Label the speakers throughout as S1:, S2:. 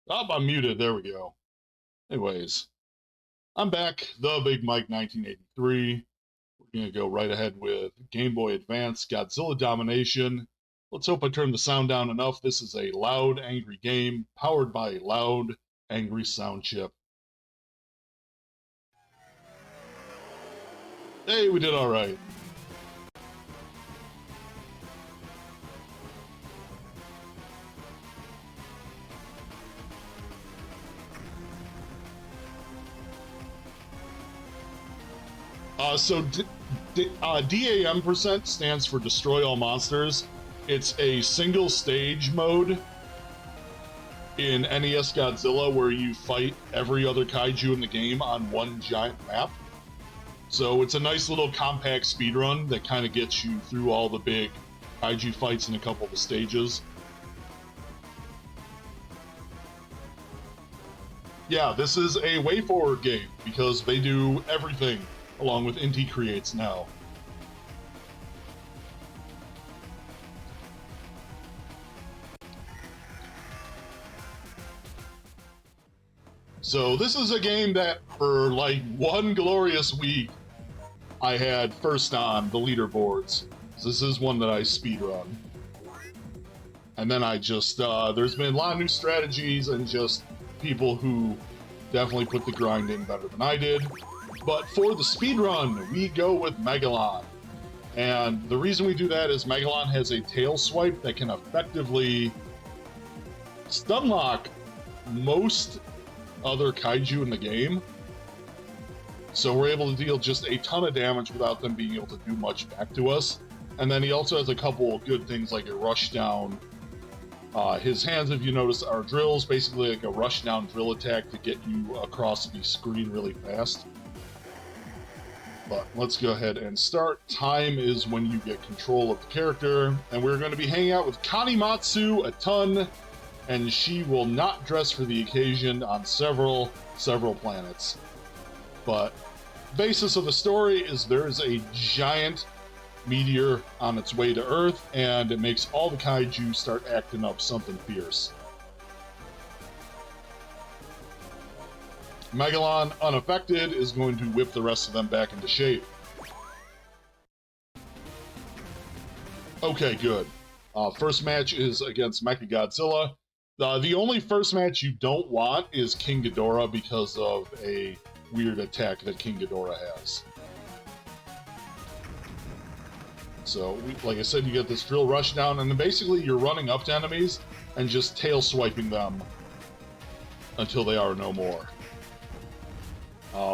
S1: Oh, I'm muted. There we go. Anyways, I'm back. The Big Mike 1983. We're going to go right ahead with Game Boy Advance Godzilla Domination. Let's hope I turn the sound down enough. This is a loud, angry game powered by a loud, angry sound chip. Hey, we did all right. DAM percent stands for Destroy All Monsters. It's a single stage mode in NES Godzilla where you fight every other kaiju in the game on one giant map. So it's a nice little compact speedrun that kind of gets you through all the big kaiju fights in a couple of the stages. Yeah, this is a WayForward game because they do everything along with Inti Creates now. So this is a game that for like one glorious week I had first on the leaderboards. So this is one that I speedrun. And then I just, there's been a lot of new strategies and just people who definitely put the grind in better than I did. But for the speedrun, we go with Megalon. And the reason we do that is Megalon has a tail swipe that can effectively stunlock most other kaiju in the game. So we're able to deal just a ton of damage without them being able to do much back to us. And then he also has a couple good things like a rush down. His hands, if you notice, are drills, basically like a rush down drill attack to get you across the screen really fast. But let's go ahead and start. Time is when you get control of the character, and we're going to be hanging out with Kanimatsu a ton, and she will not dress for the occasion on several planets. But basis of the story is there is a giant meteor on its way to Earth, and it makes all the kaiju start acting up something fierce. Megalon, unaffected, is going to whip the rest of them back into shape. Okay, good. First match is against Mechagodzilla. The only first match you don't want is King Ghidorah because of a weird attack that King Ghidorah has. So, like I said, you get this drill rush down, and then basically you're running up to enemies and just tail swiping them until they are no more.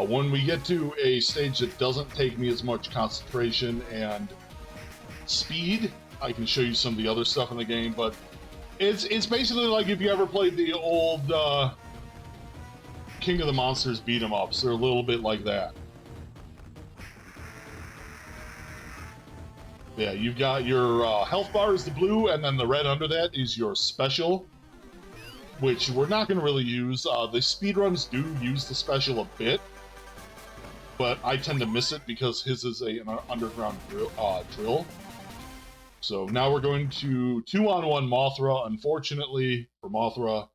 S1: When we get to a stage that doesn't take me as much concentration and speed, I can show you some of the other stuff in the game, but it's basically like if you ever played the old King of the Monsters beat 'em ups. They're a little bit like that. Yeah, you've got your health bar is the blue, and then the red under that is your special, which we're not going to really use. The speedruns do use the special a bit, but I tend to miss it because his is an underground drill. So now we're going to 2-on-1 Mothra, unfortunately for Mothra.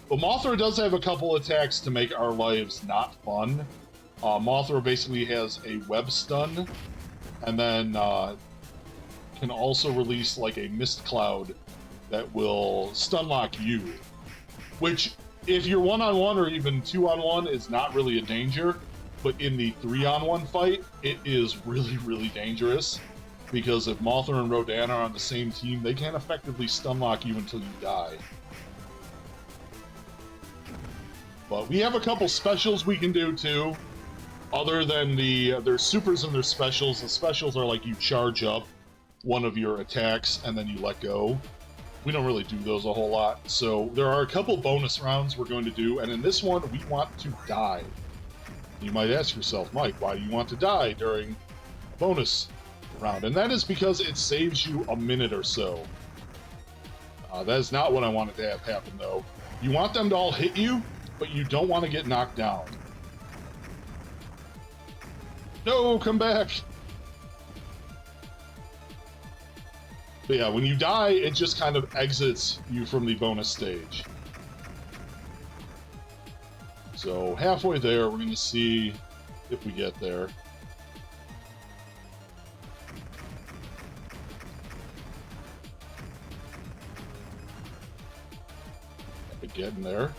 S1: But Mothra does have a couple attacks to make our lives not fun. Mothra basically has a web stun, and then can also release like a mist cloud that will stun lock you. Which, if you're 1-on-1 or even 2-on-1, is not really a danger. But in the 3-on-1 fight, it is really, really dangerous. Because if Mothra and Rodan are on the same team, they can effectively stun lock you until you die. But we have a couple specials we can do too. Other than there's supers and there's specials. The specials are like you charge up one of your attacks and then you let go. We don't really do those a whole lot. So there are a couple bonus rounds we're going to do, and in this one we want to die. You might ask yourself, Mike, why do you want to die during a bonus round? And that is because it saves you a minute or so. That is not what I wanted to have happen, though. You want them to all hit you, but you don't want to get knocked down. No, come back! But yeah, when you die, it just kind of exits you from the bonus stage. So halfway there, we're going to see if we get there. Getting there.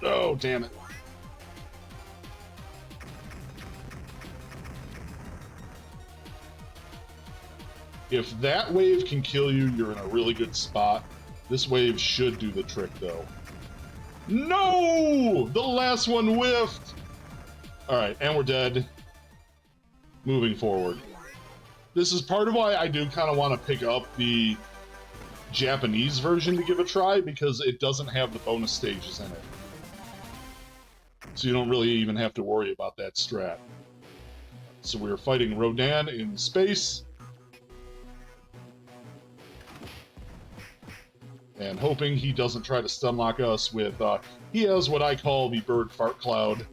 S1: Oh, damn it. If that wave can kill you, you're in a really good spot. This wave should do the trick, though. No! The last one whiffed! Alright, and we're dead. Moving forward. This is part of why I do kind of want to pick up the Japanese version to give a try, because it doesn't have the bonus stages in it. So you don't really even have to worry about that strat. So we're fighting Rodan in space. And hoping he doesn't try to stunlock us with, he has what I call the bird fart cloud,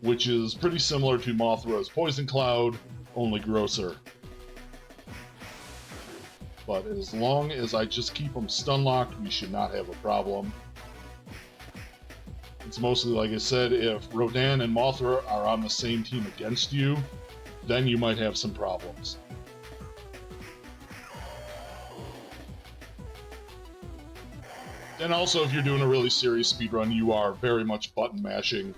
S1: which is pretty similar to Mothra's poison cloud, only grosser. But as long as I just keep them stun-locked, we should not have a problem. It's mostly, like I said, if Rodan and Mothra are on the same team against you, then you might have some problems. And also, if you're doing a really serious speedrun, you are very much button mashing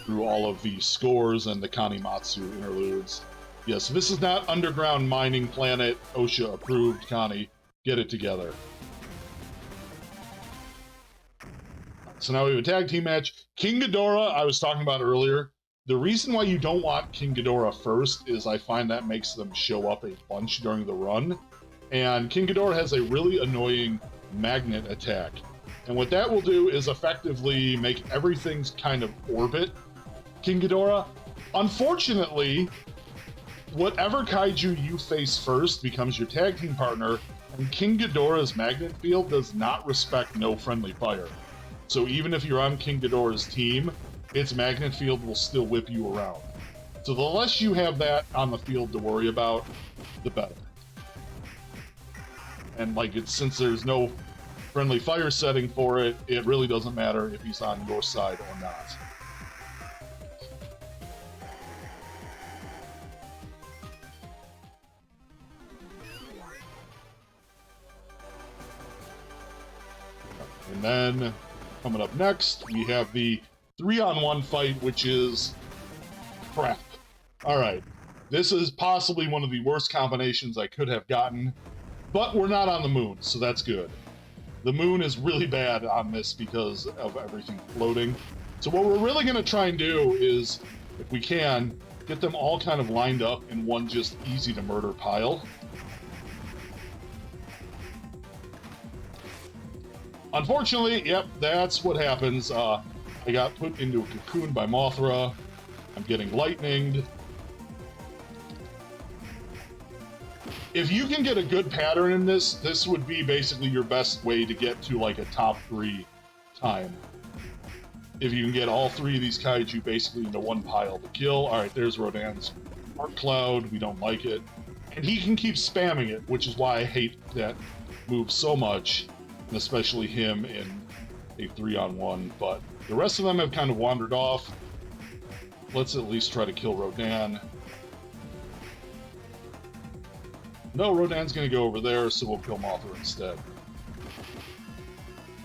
S1: through all of the scores and the Kanimatsu interludes. Yes, this is not underground mining planet, OSHA approved, Connie. Get it together. So now we have a tag team match. King Ghidorah, I was talking about earlier. The reason why you don't want King Ghidorah first is I find that makes them show up a bunch during the run. And King Ghidorah has a really annoying magnet attack. And what that will do is effectively make everything kind of orbit King Ghidorah. Unfortunately, whatever kaiju you face first becomes your tag team partner, and King Ghidorah's magnet field does not respect no friendly fire. So even if you're on King Ghidorah's team, its magnet field will still whip you around. So the less you have that on the field to worry about, the better. And since there's no friendly fire setting for it, it really doesn't matter if he's on your side or not. And then, coming up next, we have the 3-on-1 fight, which is crap. Alright, this is possibly one of the worst combinations I could have gotten, but we're not on the moon, so that's good. The moon is really bad on this because of everything floating. So what we're really going to try and do is, if we can, get them all kind of lined up in one just easy-to-murder pile. Unfortunately, yep, that's what happens. I got put into a cocoon by Mothra. I'm getting lightninged. If you can get a good pattern in this, this would be basically your best way to get to like a top 3 time. If you can get all 3 of these kaiju basically into one pile to kill. Alright, there's Rodan's Arc Cloud. We don't like it. And he can keep spamming it, which is why I hate that move so much. And especially him in a 3-on-1, but the rest of them have kind of wandered off. Let's at least try to kill Rodan. No, Rodan's going to go over there, so we'll kill Mothra instead.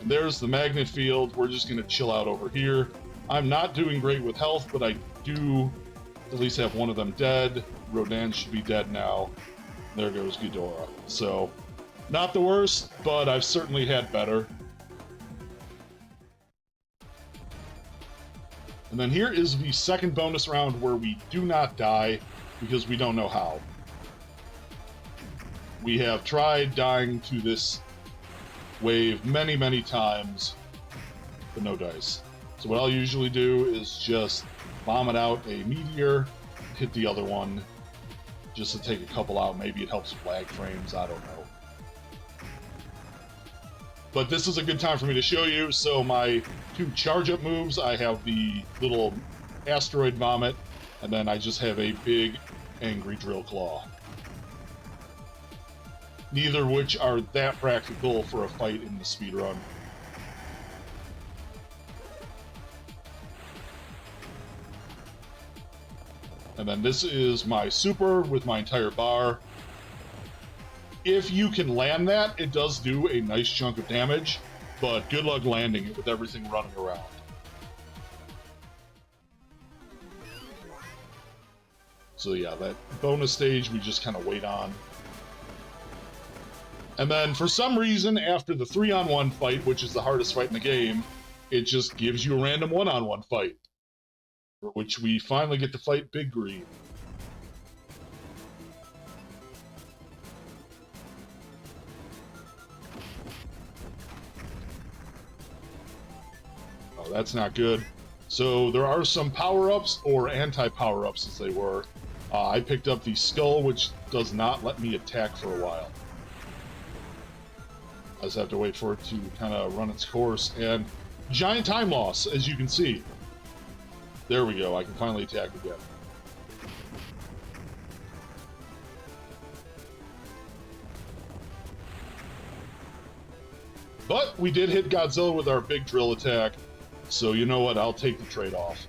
S1: And there's the magnet field. We're just going to chill out over here. I'm not doing great with health, but I do at least have one of them dead. Rodan should be dead now. There goes Ghidorah. So, not the worst, but I've certainly had better. And then here is the second bonus round where we do not die because we don't know how. We have tried dying to this wave many, many times, but no dice. So what I'll usually do is just vomit out a meteor, hit the other one, just to take a couple out. Maybe it helps with lag frames, I don't know. But this is a good time for me to show you. So my 2 charge-up moves, I have the little asteroid vomit, and then I just have a big, angry drill claw. neither of which are that practical for a fight in the speedrun. And then this is my super with my entire bar. If you can land that, it does do a nice chunk of damage, but good luck landing it with everything running around. So yeah, that bonus stage we just kind of wait on. And then for some reason, after the 3-on-1 fight, which is the hardest fight in the game, it just gives you a random 1-on-1 fight, for which we finally get to fight Big Green. Oh, that's not good. So there are some power-ups, or anti-power-ups as they were. I picked up the skull, which does not let me attack for a while. I just have to wait for it to kind of run its course, and giant time loss, as you can see. There we go, I can finally attack again. But we did hit Godzilla with our big drill attack, so you know what, I'll take the trade-off.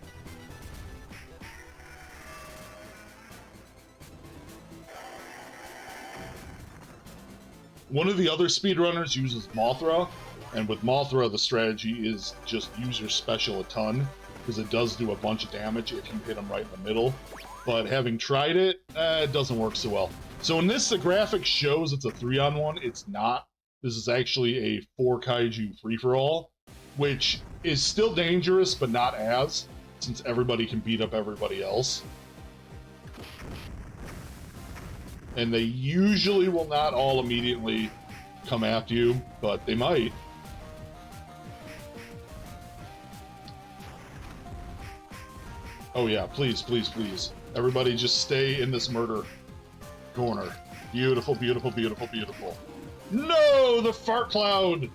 S1: One of the other speedrunners uses Mothra, and with Mothra the strategy is just use your special a ton, because it does do a bunch of damage if you hit them right in the middle. But having tried it, it doesn't work so well. So in this, the graphic shows it's a 3-on-1. It's not. This is actually a 4 kaiju free-for-all, which is still dangerous, but not as, since everybody can beat up everybody else. And they usually will not all immediately come after you, but they might. Oh yeah, please, please, please. Everybody just stay in this murder corner. Beautiful, beautiful, beautiful, beautiful. No, the fart cloud!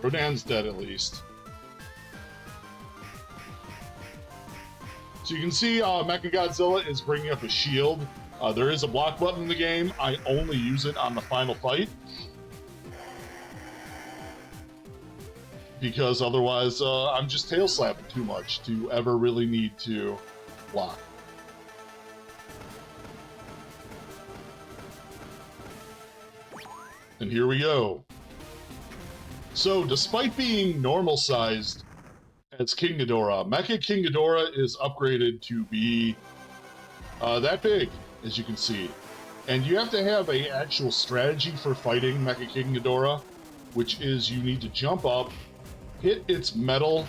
S1: Rodan's dead at least. So you can see Mechagodzilla is bringing up a shield. There is a block button in the game. I only use it on the final fight, because otherwise I'm just tail slapping too much to ever really need to block. And here we go. So, despite being normal-sized as King Ghidorah, Mecha King Ghidorah is upgraded to be that big, as you can see. And you have to have an actual strategy for fighting Mecha King Ghidorah, which is you need to jump up, hit its metal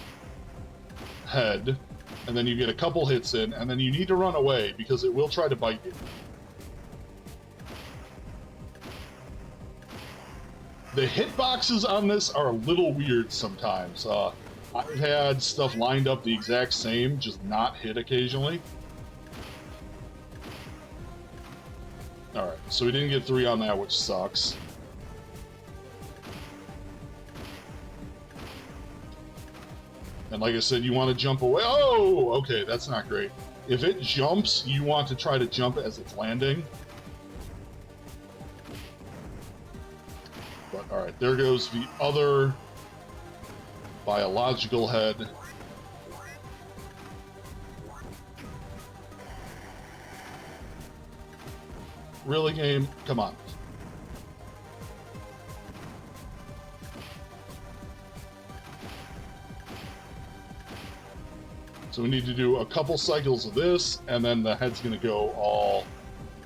S1: head, and then you get a couple hits in, and then you need to run away, because it will try to bite you. The hitboxes on this are a little weird sometimes. I've had stuff lined up the exact same, just not hit occasionally. Alright, so we didn't get 3 on that, which sucks. And like I said, you want to jump away. Oh, okay, that's not great. If it jumps, you want to try to jump as it's landing. But, alright, there goes the other biological head. Really, game? Come on. So we need to do a couple cycles of this, and then the head's going to go all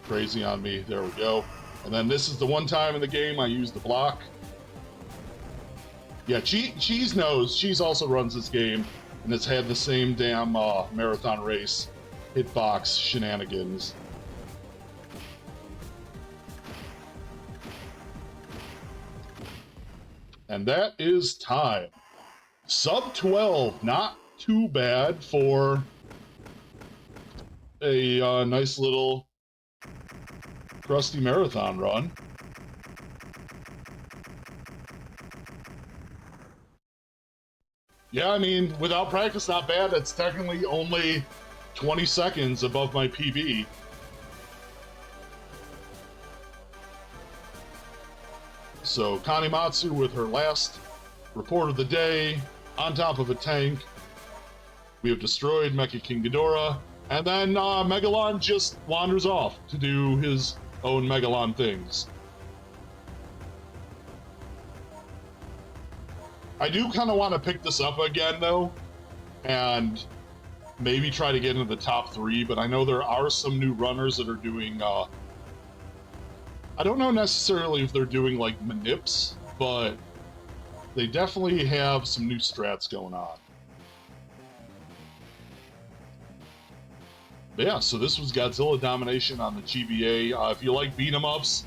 S1: crazy on me. There we go. And then this is the one time in the game I use the block. Yeah, Cheese knows. Cheese also runs this game, and it's had the same damn marathon race hitbox shenanigans. And that is time. Sub 12, not too bad for a nice little crusty marathon run. Yeah, I mean, without practice, not bad. That's technically only 20 seconds above my PB. So Kanimatsu with her last report of the day on top of a tank. We have destroyed Mecha King Ghidorah, and then Megalon just wanders off to do his own Megalon things. I do kind of want to pick this up again, though, and maybe try to get into the top 3, but I know there are some new runners that are doing, I don't know necessarily if they're doing, like, manips, but they definitely have some new strats going on. But yeah, so this was Godzilla Domination on the GBA. If you like beat-em-ups,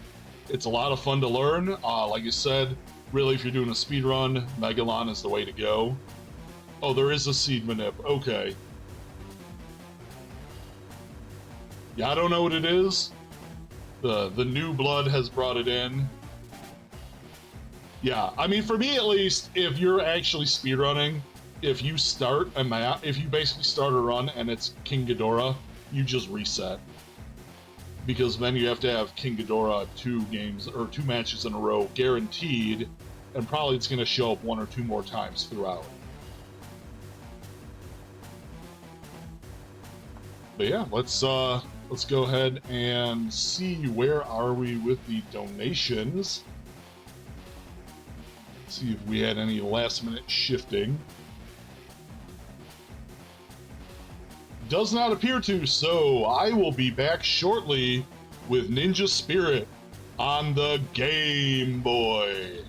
S1: it's a lot of fun to learn. Like I said, really, if you're doing a speed run, Megalon is the way to go. Oh, there is a seed manip. Okay. Yeah, I don't know what it is. The new blood has brought it in. Yeah, I mean, for me at least, if you're actually speedrunning, if you start a map, if you basically start a run and it's King Ghidorah, you just reset. Because then you have to have King Ghidorah 2 games, or 2 matches in a row, guaranteed, and probably it's going to show up 1 or 2 more times throughout. But yeah, let's go ahead and see where are we with the donations. See if we had any last minute shifting. Does not appear to, so I will be back shortly with Ninja Spirit on the Game Boy.